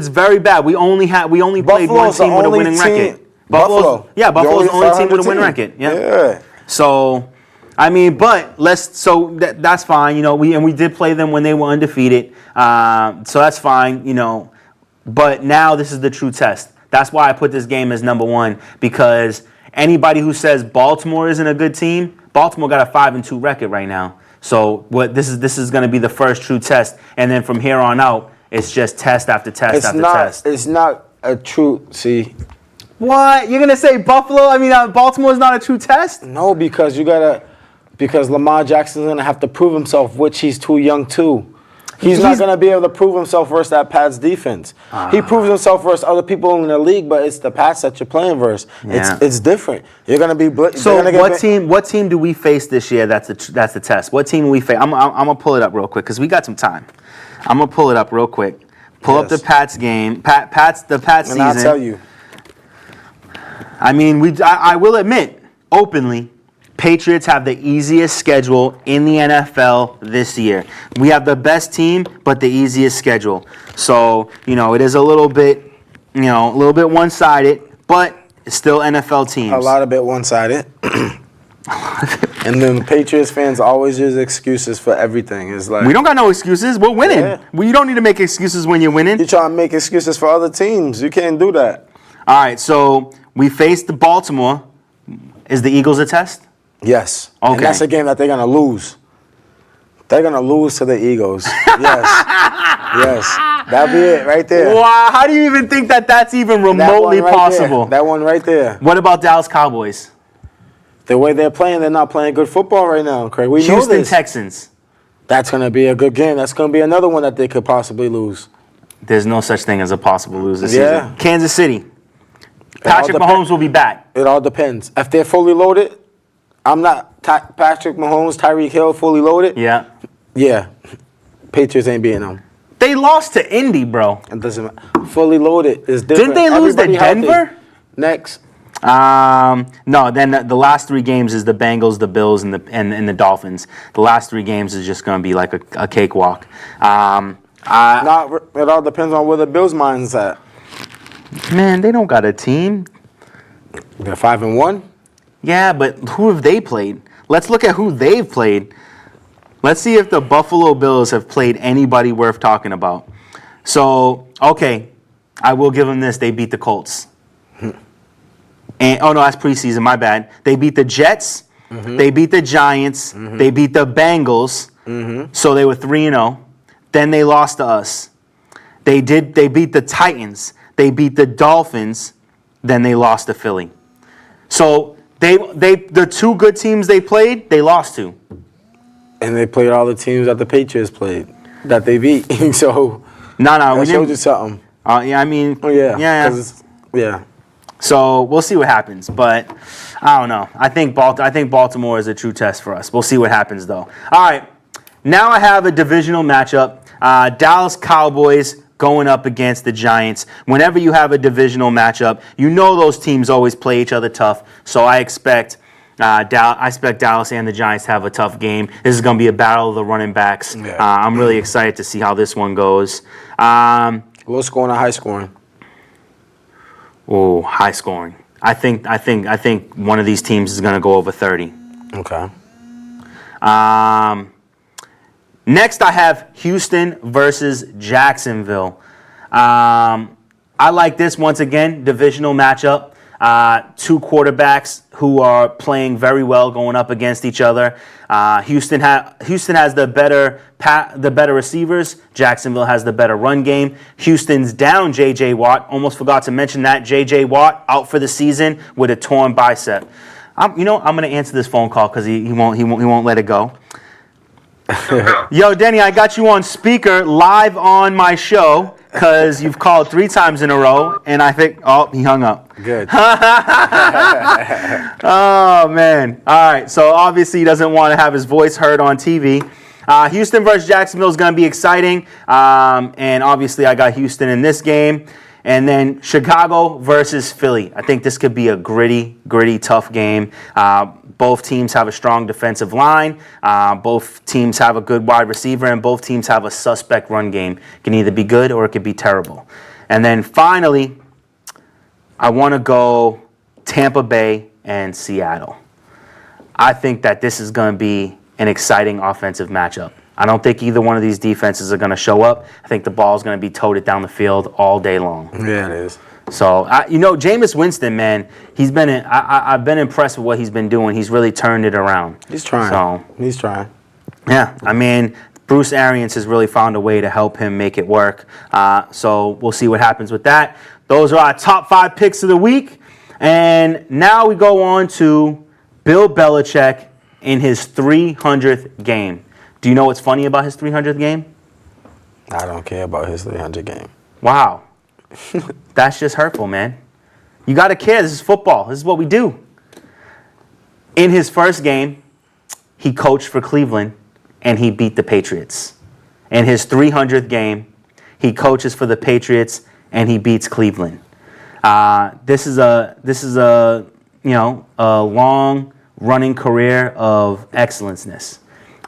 very bad. We only played one team with a winning record. Buffalo. Yeah, Buffalo's the only team with a winning record. Yeah. So, I mean, but that's fine. We did play them when they were undefeated. So that's fine. But now this is the true test. That's why I put this game as number 1, because anybody who says Baltimore isn't a good team, Baltimore got a 5-2 record right now. So this is going to be the first true test, and then from here on out, it's just test after test after test. It's not a true. See, What? You're gonna say Buffalo? I mean, Baltimore is not a true test. No, because because Lamar Jackson's gonna have to prove himself, which he's too young too. He's not gonna be able to prove himself versus that Pats defense. He proves himself versus other people in the league, but it's the Pats that you're playing versus. Yeah. It's different. You're gonna be So what team do we face this year? That's the test. What team do we face? I'm gonna pull it up real quick because we got some time. I'm gonna pull it up real quick. Pull up the Pats game. The Pats season. And I'll tell you. I mean, I will admit openly, Patriots have the easiest schedule in the NFL this year. We have the best team, but the easiest schedule. So, it is a little bit one-sided, but it's still NFL teams. A lot of it one-sided. And then the Patriots fans always use excuses for everything. It's like, we don't got no excuses. We're winning. Yeah. You don't need to make excuses when you're winning. you try to make excuses for other teams. You can't do that. All right, so we faced the Baltimore. Is the Eagles a test? Yes. Okay. And that's a game that they're going to lose. They're going to lose to the Eagles. Yes. Yes. That'll be it right there. Wow, how do you even think that that's even remotely possible? That one right there. What about Dallas Cowboys? The way they're not playing good football right now, Craig. We know Houston this. Texans. That's going to be a good game. That's going to be another one that they could possibly lose. There's no such thing as a possible lose this Yeah. season. Kansas City. Patrick Mahomes will be back. It all depends. If they're fully loaded, I'm not Patrick Mahomes, Tyreek Hill fully loaded. Yeah. Yeah. Patriots ain't beating them. They lost to Indy, bro. It doesn't matter. Fully loaded is different. Didn't they lose to Everybody healthy. Denver? Next. No, then the last 3 games is the Bengals, the Bills, and the Dolphins. The last 3 games is just going to be like a cakewalk. It all depends on where the Bills' mind's at. Man, they don't got a team. They're 5-1. Yeah, but who have they played? Let's look at who they've played. Let's see if the Buffalo Bills have played anybody worth talking about. So, okay, I will give them this. They beat the Colts. And no, that's preseason. My bad. They beat the Jets. Mm-hmm. They beat the Giants. Mm-hmm. They beat the Bengals. Mm-hmm. So they were 3-0. Then they lost to us. They beat the Titans. They beat the Dolphins. Then they lost to Philly. So the 2 good teams they played, they lost to. And they played all the teams that the Patriots played that they beat. So we showed you something. Yeah, I mean, yeah. So we'll see what happens, but I don't know. I think Baltimore is a true test for us. We'll see what happens, though. All right, now I have a divisional matchup. Dallas Cowboys going up against the Giants. Whenever you have a divisional matchup, you know those teams always play each other tough. So I expect Dallas and the Giants to have a tough game. This is going to be a battle of the running backs. Yeah. I'm really excited to see how this one goes. Low scoring or high scoring? Oh, high scoring. I think one of these teams is going to go over 30. Okay. Next, I have Houston versus Jacksonville. I like this once again, divisional matchup. 2 quarterbacks who are playing very well going up against each other. Houston has the better receivers. Jacksonville has the better run game. Houston's down J.J. Watt. Almost forgot to mention that. J.J. Watt out for the season with a torn bicep. I'm going to answer this phone call because he won't let it go. Yo, Denny, I got you on speaker live on my show because you've called 3 times in a row, and I think, he hung up. Good. Oh, man. All right, so obviously he doesn't want to have his voice heard on TV. Houston versus Jacksonville is going to be exciting, and obviously I got Houston in this game. And then Chicago versus Philly. I think this could be a gritty, tough game. Both teams have a strong defensive line. Both teams have a good wide receiver, and both teams have a suspect run game. It can either be good or it could be terrible. And then finally, I want to go Tampa Bay and Seattle. I think that this is going to be an exciting offensive matchup. I don't think either one of these defenses are going to show up. I think the ball is going to be toted down the field all day long. Yeah, it is. So, Jameis Winston, man, I've been impressed with what he's been doing. He's really turned it around. He's trying. He's trying. Yeah, I mean, Bruce Arians has really found a way to help him make it work. So we'll see what happens with that. Those are our top 5 picks of the week. And now we go on to Bill Belichick in his 300th game. Do you know what's funny about his 300th game? I don't care about his 300 game. Wow. That's just hurtful, man. You got to care. This is football. This is what we do. In his first game, he coached for Cleveland, and he beat the Patriots. In his 300th game, he coaches for the Patriots, and he beats Cleveland. This is a long running career of excellenceness.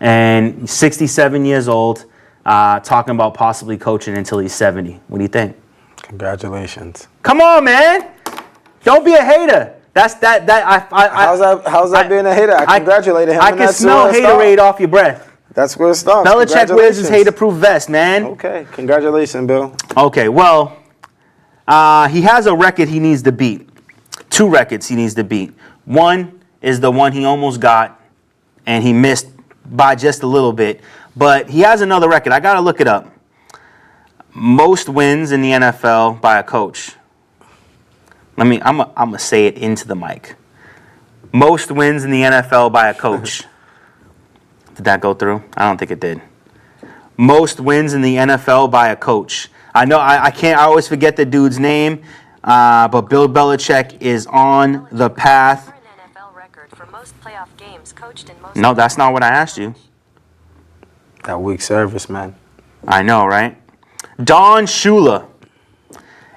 And he's 67 years old, talking about possibly coaching until he's 70. What do you think? Congratulations. Come on, man. Don't be a hater. How's that being a hater? I congratulated him. I can smell haterade off your breath. That's where it starts. Belichick wears his hater-proof vest, man. Okay, congratulations, Bill. Okay, well, he has a record he needs to beat. 2 records he needs to beat. One is the one he almost got, and he missed by just a little bit. But he has another record. I got to look it up. Most wins in the NFL by a coach. I'm gonna say it into the mic. Most wins in the NFL by a coach. Did that go through? I don't think it did. Most wins in the NFL by a coach. I know I can't. I always forget the dude's name, but Bill Belichick is on the path. NFL record for most playoff games coached in most. No, that's not what I asked you. That weak service, man. I know, right? Don Shula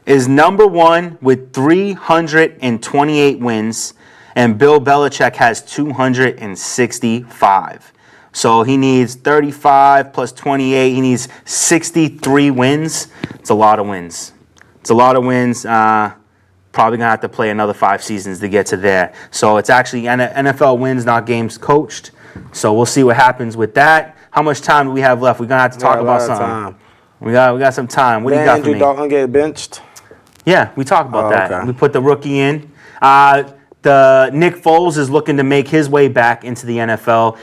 is number 1 with 328 wins, and Bill Belichick has 265. So he needs 35 plus 28. He needs 63 wins. It's a lot of wins. It's a lot of wins. Probably going to have to play another 5 seasons to get to there. So it's actually NFL wins, not games coached. So we'll see what happens with that. How much time do we have left? We're going to have to talk about something. Time. We got some time. What do you got for me? Andrew Dalton get benched? Yeah, we talked about that. Okay. We put the rookie in. The Nick Foles is looking to make his way back into the NFL.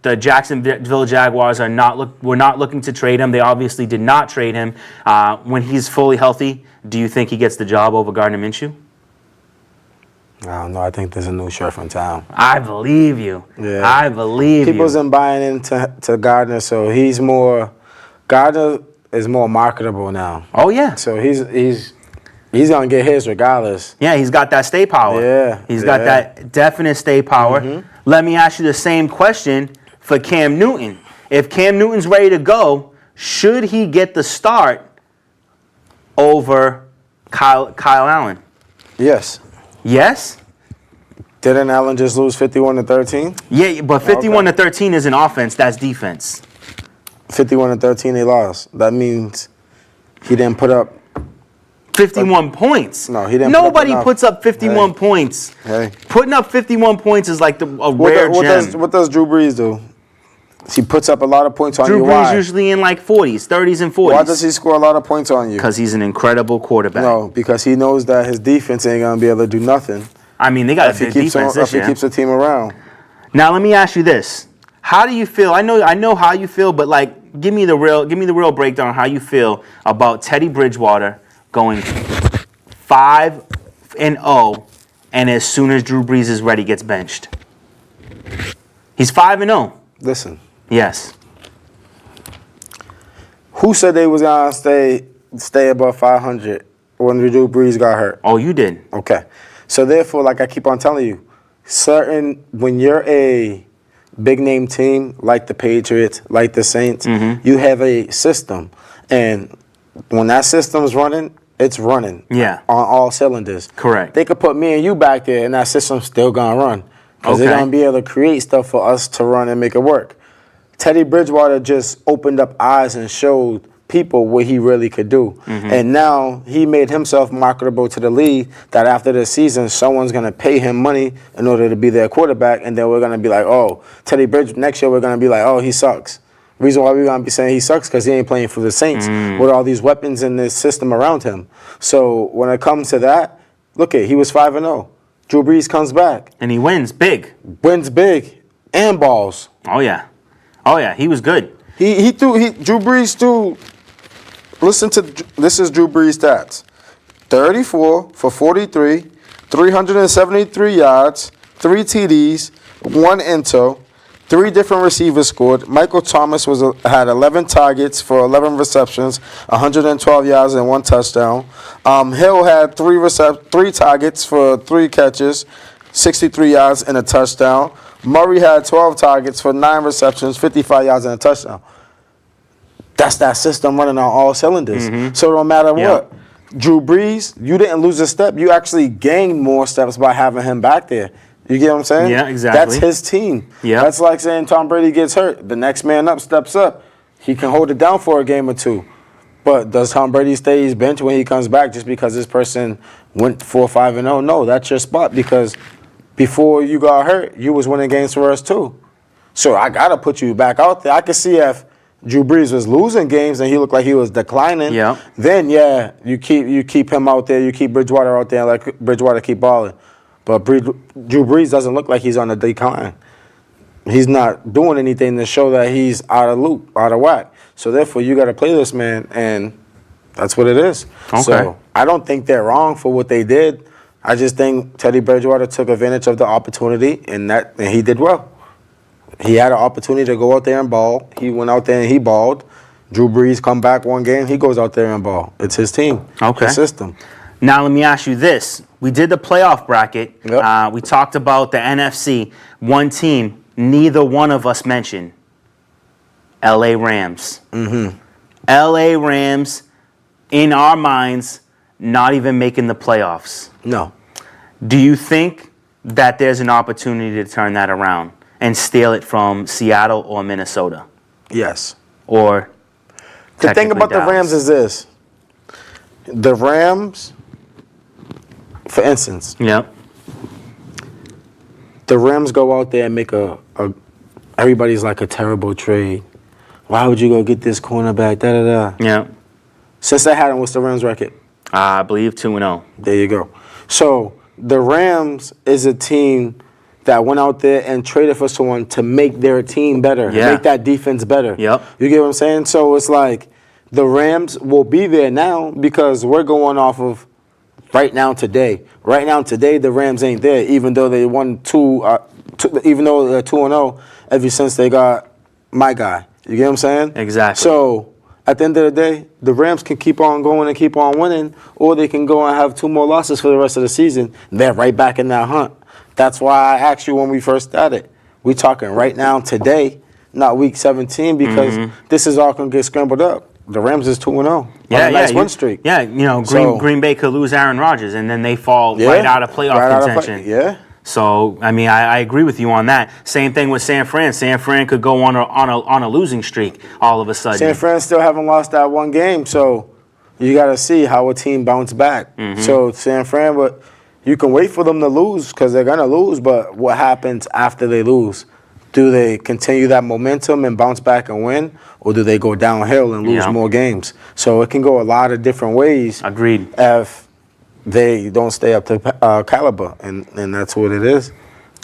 The Jacksonville Jaguars were not looking to trade him. They obviously did not trade him. When he's fully healthy, do you think he gets the job over Gardner Minshew? I don't know. I think there's a new sheriff in town. I believe you. Yeah. I believe you. People's been buying into Gardner, so Gardner is more marketable now. Oh yeah. So he's gonna get his regardless. Yeah, he's got that stay power. Yeah. He's got that definite stay power. Mm-hmm. Let me ask you the same question for Cam Newton. If Cam Newton's ready to go, should he get the start over Kyle Allen? Yes. Yes? Didn't Allen just lose 51-13? Yeah, but 51-13 isn't offense, that's defense. 51-13 they lost. That means he didn't put up 51 points. No, he didn't. Nobody puts up 51 points. Hey. Putting up 51 points is like rare gem. What does Drew Brees do? He puts up a lot of points on you. Drew Brees usually in like 40s, 30s, and 40s. Why does he score a lot of points on you? Because he's an incredible quarterback. No, because he knows that his defense ain't going to be able to do nothing. I mean, they got a good defense this year. If he keeps the team around. Now, let me ask you this. How do you feel? I know how you feel, but like give me the real breakdown on how you feel about Teddy Bridgewater going 5-0, and as soon as Drew Brees is ready, gets benched. He's 5-0. Listen. Yes. Who said they was gonna stay above 500 when Drew Brees got hurt? Oh, you did. Okay. So therefore, like I keep on telling you, when you're a big name team like the Patriots, like the Saints, you have a system, and when that system's running, it's running. Yeah. On all cylinders. Correct. They could put me and you back there, and that system's still gonna run because they're gonna be able to create stuff for us to run and make it work. Teddy Bridgewater just opened up eyes and showed people what he really could do. And now he made himself marketable to the league that after the season, someone's going to pay him money in order to be their quarterback. And then we're going to be like, oh, Teddy Bridgewater, next year we're going to be like, oh, he sucks. Reason why we're going to be saying he sucks because he ain't playing for the Saints with all these weapons in this system around him. So when it comes to that, look it, he was 5-0. Drew Brees comes back. And he wins big. Wins big and balls. Oh, yeah. Oh, yeah, he was good. Drew Brees threw. This is Drew Brees' stats. 34 for 43, 373 yards, 3 TDs, 1 INTO, 3 different receivers scored. Michael Thomas had 11 targets for 11 receptions, 112 yards and 1 touchdown. Hill had 3 targets for 3 catches, 63 yards and a touchdown. Murray had 12 targets for 9 receptions, 55 yards and a touchdown. That's that system running on all cylinders. So no matter what, Drew Brees, you didn't lose a step. You actually gained more steps by having him back there. You get what I'm saying? Yeah, exactly. That's his team. Yeah. That's like saying Tom Brady gets hurt. The next man up steps up. He can hold it down for a game or two. But does Tom Brady stay his bench when he comes back just because this person went 4-5-0? No, that's your spot because before you got hurt, you was winning games for us too. So I got to put you back out there. I could see if Drew Brees was losing games and he looked like he was declining, then, you keep him out there. You keep Bridgewater out there and let Bridgewater keep balling. But Drew Brees doesn't look like he's on the decline. He's not doing anything to show that he's out of loop, out of whack. So, therefore, you got to play this man, and that's what it is. Okay. So, I don't think they're wrong for what they did. I just think Teddy Bridgewater took advantage of the opportunity, and he did well. He had an opportunity to go out there and ball. He went out there and he balled. Drew Brees come back one game, he goes out there and ball. It's his team, his system. Now, let me ask you this. We did the playoff bracket. Yep. We talked about the NFC. One team, neither one of us mentioned. L.A. Rams. L.A. Rams, in our minds, not even making the playoffs. No. Do you think that there's an opportunity to turn that around and steal it from Seattle or Minnesota? Yes. Or the thing about Dallas? the Rams is this. The Rams, for instance, the Rams go out there and make everybody's like a terrible trade. Why would you go get this cornerback? Yeah. Since they had him, what's the Rams record? I believe 2-0. There you go. So the Rams is a team that went out there and traded for someone to make their team better, make that defense better. Yep. You get what I'm saying? So it's like the Rams will be there now because we're going off of right now today. Right now today, the Rams ain't there, even though they won even though they're 2-0 ever since they got my guy. You get what I'm saying? Exactly. So at the end of the day, the Rams can keep on going and keep on winning, or they can go and have 2 more losses for the rest of the season. They're right back in that hunt. That's why I asked you when we first started. We talking right now today, not week 17, because this is all going to get scrambled up. The Rams is 2-0. Nice win streak. Yeah, Green Bay could lose Aaron Rodgers, and then they fall right out of playoff contention. So, I mean, I agree with you on that. Same thing with San Fran. San Fran could go on a losing streak all of a sudden. San Fran still haven't lost that one game, so you got to see how a team bounce back. So San Fran, but you can wait for them to lose because they're going to lose, but what happens after they lose? Do they continue that momentum and bounce back and win, or do they go downhill and lose more games? So it can go a lot of different ways. Agreed. If they don't stay up to caliber, and that's what it is.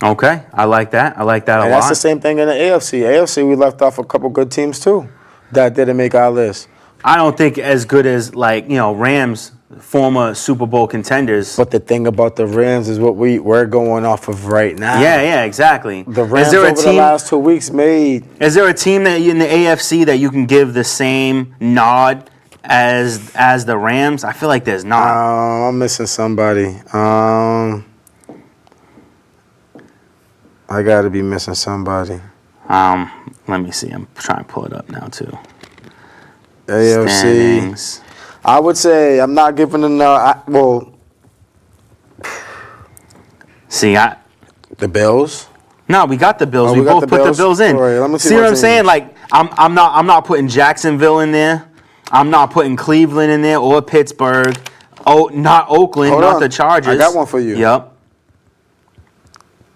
Okay, I like that. I like that a lot. And that's the same thing in the AFC. AFC, we left off a couple good teams too that didn't make our list. I don't think as good as Rams, former Super Bowl contenders. But the thing about the Rams is what we're going off of right now. Yeah, exactly. The Rams over the last 2 weeks made. Is there a team that in the AFC that you can give the same nod as the Rams? I feel like there's not. I'm missing somebody. I got to be missing somebody. Let me see. I'm trying to pull it up now too. AFC. Standings. I would say I'm not giving them the Bills. No, we got the Bills. We both put the Bills in. Right, let me see what I'm saying? Like I'm not putting Jacksonville in there. I'm not putting Cleveland in there or Pittsburgh. Oh, not Oakland, not the Chargers. I got one for you. Yep.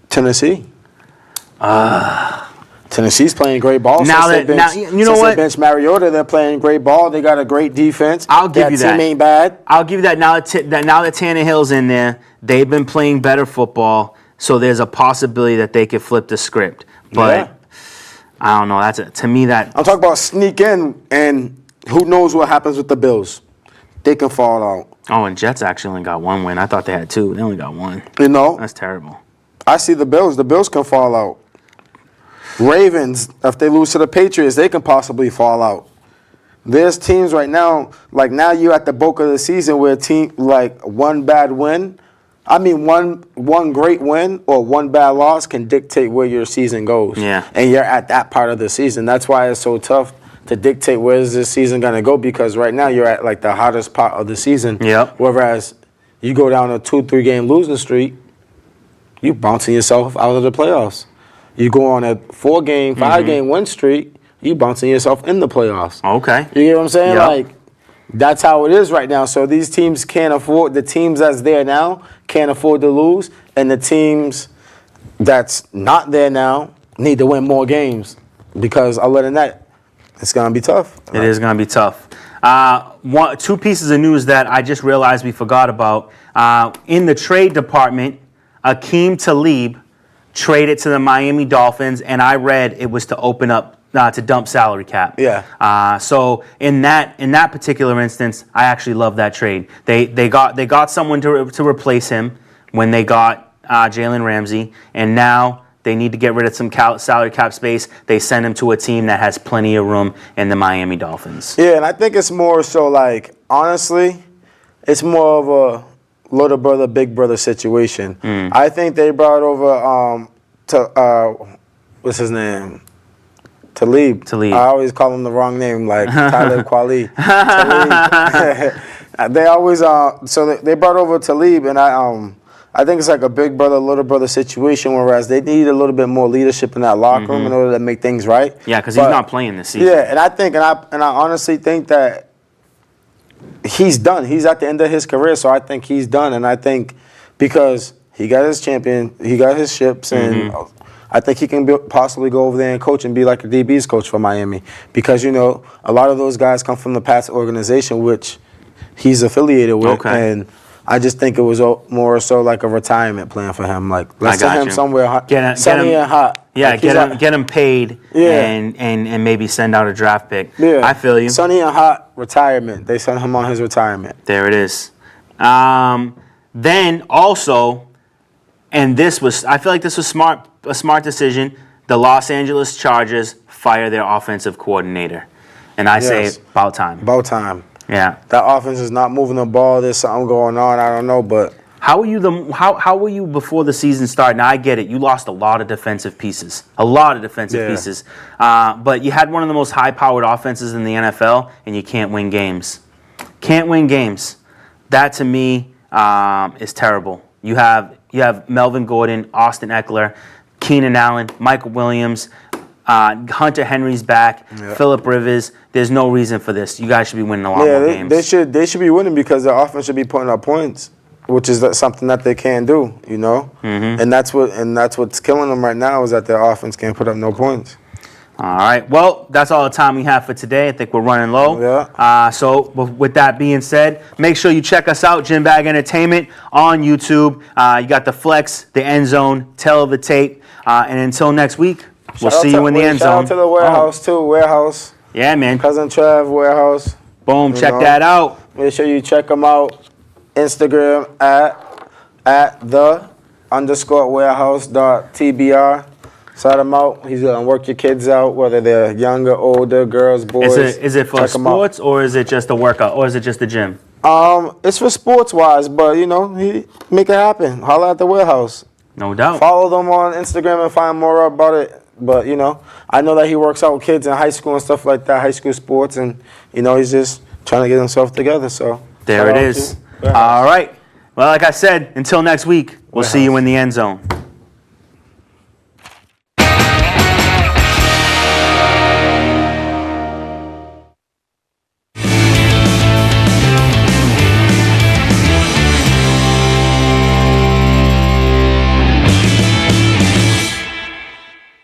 Tennessee. Tennessee's playing great ball. Now since they bench Mariota, they're playing great ball. They got a great defense. I'll give you that. Team ain't bad. I'll give you that. Now that Tannehill's in there, they've been playing better football. So there's a possibility that they could flip the script. But I don't know. To me that I'm talking about sneak in, and who knows what happens with the Bills. they can fall out. Oh, and Jets actually only got 1 win. I thought they had 2. They only got 1. You know, That's terrible. I see the Bills. The Bills can fall out. Ravens, if they lose to the Patriots, they can possibly fall out. There's teams right now, like now you're at the bulk of the season where one bad win, one great win or one bad loss can dictate where your season goes. Yeah. And you're at that part of the season. That's why it's so tough to dictate where is this season going to go, because right now you're at like the hottest part of the season. Yep. Whereas you go down a 2-3 game losing streak, you bouncing yourself out of the playoffs. You go on a 4-game, 5-game win streak, you bouncing yourself in the playoffs. Okay. You get what I'm saying? Yep. Like, that's how it is right now. So these teams can't afford, the teams that's there now can't afford to lose, and the teams that's not there now need to win more games, because other than that, it's going to be tough. It is going to be tough. 2 pieces of news that I just realized we forgot about. In the trade department, Akeem Talib traded to the Miami Dolphins, and I read it was to open up to dump salary cap. Yeah. So in that particular instance, I actually love that trade. They got someone to replace him when they got Jalen Ramsey, and now they need to get rid of some salary cap space. They send him to a team that has plenty of room in the Miami Dolphins. Yeah, and I think it's more so like, honestly, it's more of a little brother, big brother situation. I think they brought over what's his name? Talib. Talib. I always call him the wrong name, like Talib Kweli. Talib. They always so they brought over Talib, and I think it's like a big brother, little brother situation, whereas they need a little bit more leadership in that locker room in order to make things right. Yeah, because he's not playing this season. Yeah, and I think, and I honestly think that he's done. He's at the end of his career, so I think he's done. And I think because he got his champion, he got his ships, and I think he can possibly go over there and coach and be like a DB's coach for Miami. Because, you know, a lot of those guys come from the Pats organization, which he's affiliated with. Okay. And I just think it was more so like a retirement plan for him. Like, let's send him somewhere hot, sunny and hot. Yeah, like get him paid and maybe send out a draft pick. Yeah. I feel you. Sunny and hot retirement. They sent him on his retirement. There it is. Then also, and I feel like this was a smart decision. The Los Angeles Chargers fire their offensive coordinator. And I say about time. About time. Yeah. That offense is not moving the ball. There's something going on. I don't know, but how were you before the season started? Now I get it. You lost a lot of defensive pieces. Pieces. But you had one of the most high-powered offenses in the NFL, and you can't win games. Can't win games. That to me is terrible. You have Melvin Gordon, Austin Eckler, Keenan Allen, Michael Williams, Hunter Henry's back, Phillip Rivers. There's no reason for this. You guys should be winning a lot more games. They should be winning because the offense should be putting up points, which is something that they can't do, you know. And that's what's killing them right now is that their offense can't put up no points. All right. Well, that's all the time we have for today. I think we're running low. Yeah. So with that being said, make sure you check us out, Gym Bag Entertainment, on YouTube. You got the Flex, the Endzone, Tell of the Tape. And until next week, we'll see you in the Endzone. Shout out to the Warehouse, too. Warehouse. Yeah, man. Cousin Trev, Warehouse. Boom. Check that out. Make sure you check them out. Instagram at the_warehouse.tbr. Shout him out. He's going to work your kids out, whether they're younger, older, girls, boys. Is it for sports or is it just a workout or is it just a gym? It's for sports-wise, but, you know, he make it happen. Holla at the Warehouse. No doubt. Follow them on Instagram and find more about it. But, you know, I know that he works out with kids in high school and stuff like that, high school sports, and, you know, he's just trying to get himself together. So there it is. All right. Well, like I said, until next week, we'll see you in the end zone.